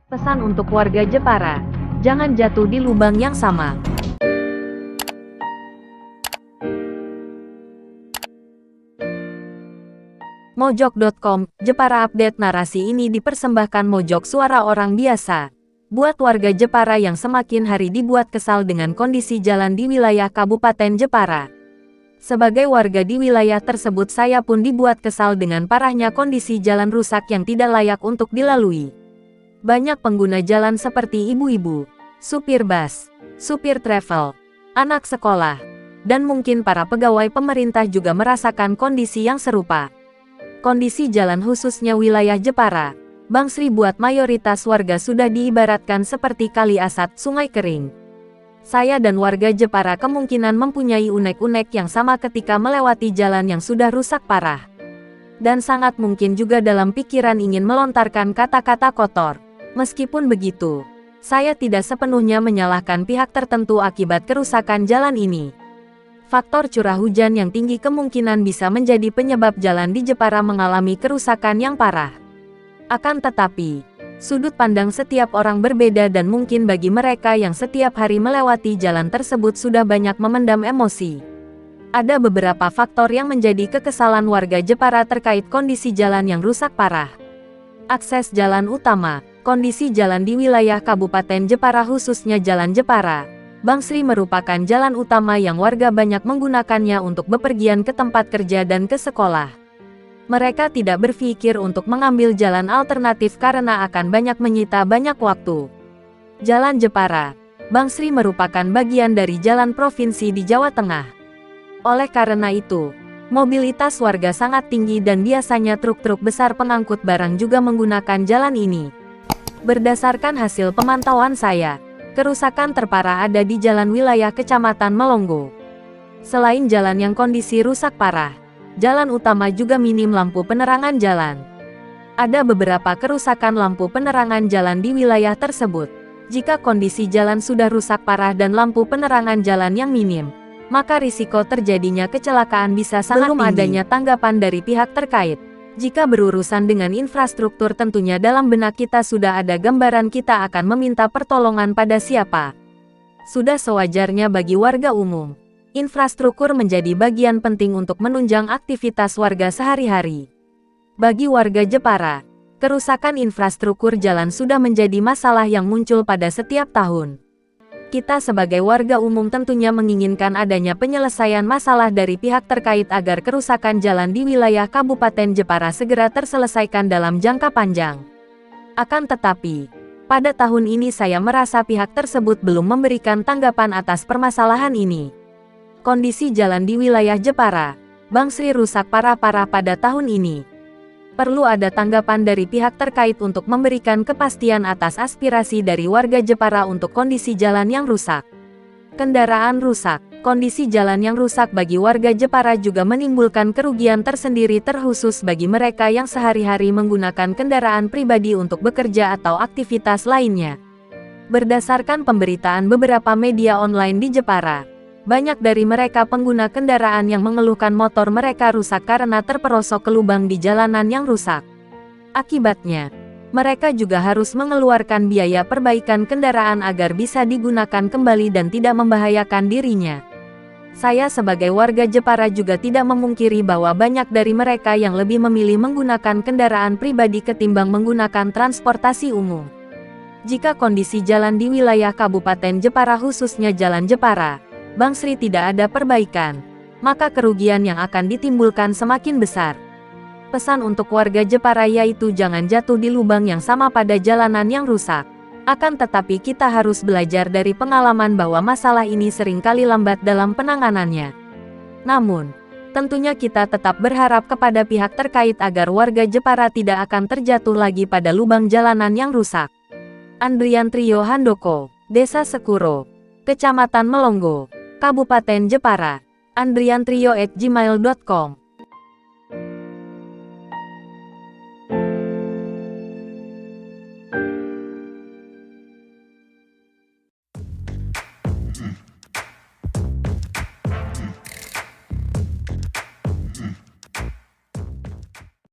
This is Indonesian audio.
Pesan untuk warga Jepara, jangan jatuh di lubang yang sama. Mojok.com, Jepara Update. Narasi ini dipersembahkan Mojok Suara Orang Biasa. Buat warga Jepara yang semakin hari dibuat kesal dengan kondisi jalan di wilayah Kabupaten Jepara. Sebagai warga di wilayah tersebut, saya pun dibuat kesal dengan parahnya kondisi jalan rusak yang tidak layak untuk dilalui. Banyak pengguna jalan seperti ibu-ibu, supir bus, supir travel, anak sekolah, dan mungkin para pegawai pemerintah juga merasakan kondisi yang serupa. Kondisi jalan khususnya wilayah Jepara, Bangsri buat mayoritas warga sudah diibaratkan seperti kali asat sungai kering. Saya dan warga Jepara kemungkinan mempunyai unek-unek yang sama ketika melewati jalan yang sudah rusak parah. Dan sangat mungkin juga dalam pikiran ingin melontarkan kata-kata kotor. Meskipun begitu, saya tidak sepenuhnya menyalahkan pihak tertentu akibat kerusakan jalan ini. Faktor curah hujan yang tinggi kemungkinan bisa menjadi penyebab jalan di Jepara mengalami kerusakan yang parah. Akan tetapi, sudut pandang setiap orang berbeda dan mungkin bagi mereka yang setiap hari melewati jalan tersebut sudah banyak memendam emosi. Ada beberapa faktor yang menjadi kekesalan warga Jepara terkait kondisi jalan yang rusak parah. Akses jalan utama. Kondisi jalan di wilayah Kabupaten Jepara khususnya Jalan Jepara, Bangsri merupakan jalan utama yang warga banyak menggunakannya untuk bepergian ke tempat kerja dan ke sekolah. Mereka tidak berpikir untuk mengambil jalan alternatif karena akan banyak menyita banyak waktu. Jalan Jepara, Bangsri merupakan bagian dari jalan provinsi di Jawa Tengah. Oleh karena itu, mobilitas warga sangat tinggi dan biasanya truk-truk besar pengangkut barang juga menggunakan jalan ini. Berdasarkan hasil pemantauan saya, kerusakan terparah ada di jalan wilayah Kecamatan Melonggo. Selain jalan yang kondisi rusak parah, jalan utama juga minim lampu penerangan jalan. Ada beberapa kerusakan lampu penerangan jalan di wilayah tersebut. Jika kondisi jalan sudah rusak parah dan lampu penerangan jalan yang minim, maka risiko terjadinya kecelakaan bisa sangat tinggi. Belum adanya tanggapan dari pihak terkait. Jika berurusan dengan infrastruktur, tentunya dalam benak kita sudah ada gambaran kita akan meminta pertolongan pada siapa. Sudah sewajarnya bagi warga umum, infrastruktur menjadi bagian penting untuk menunjang aktivitas warga sehari-hari. Bagi warga Jepara, kerusakan infrastruktur jalan sudah menjadi masalah yang muncul pada setiap tahun. Kita sebagai warga umum tentunya menginginkan adanya penyelesaian masalah dari pihak terkait agar kerusakan jalan di wilayah Kabupaten Jepara segera terselesaikan dalam jangka panjang. Akan tetapi, pada tahun ini saya merasa pihak tersebut belum memberikan tanggapan atas permasalahan ini. Kondisi jalan di wilayah Jepara, Bangsri rusak parah-parah pada tahun ini. Perlu ada tanggapan dari pihak terkait untuk memberikan kepastian atas aspirasi dari warga Jepara untuk kondisi jalan yang rusak. Kendaraan rusak. Kondisi jalan yang rusak bagi warga Jepara juga menimbulkan kerugian tersendiri terkhusus bagi mereka yang sehari-hari menggunakan kendaraan pribadi untuk bekerja atau aktivitas lainnya. Berdasarkan pemberitaan beberapa media online di Jepara, banyak dari mereka pengguna kendaraan yang mengeluhkan motor mereka rusak karena terperosok ke lubang di jalanan yang rusak. Akibatnya, mereka juga harus mengeluarkan biaya perbaikan kendaraan agar bisa digunakan kembali dan tidak membahayakan dirinya. Saya sebagai warga Jepara juga tidak memungkiri bahwa banyak dari mereka yang lebih memilih menggunakan kendaraan pribadi ketimbang menggunakan transportasi umum. Jika kondisi jalan di wilayah Kabupaten Jepara khususnya Jalan Jepara, Bangsri tidak ada perbaikan, maka kerugian yang akan ditimbulkan semakin besar. Pesan untuk warga Jepara yaitu jangan jatuh di lubang yang sama pada jalanan yang rusak. Akan tetapi kita harus belajar dari pengalaman bahwa masalah ini seringkali lambat dalam penanganannya. Namun, tentunya kita tetap berharap kepada pihak terkait agar warga Jepara tidak akan terjatuh lagi pada lubang jalanan yang rusak. Andriantrio Handoko, Desa Sekuro, Kecamatan Melonggo, Kabupaten Jepara, andriantrio@gmail.com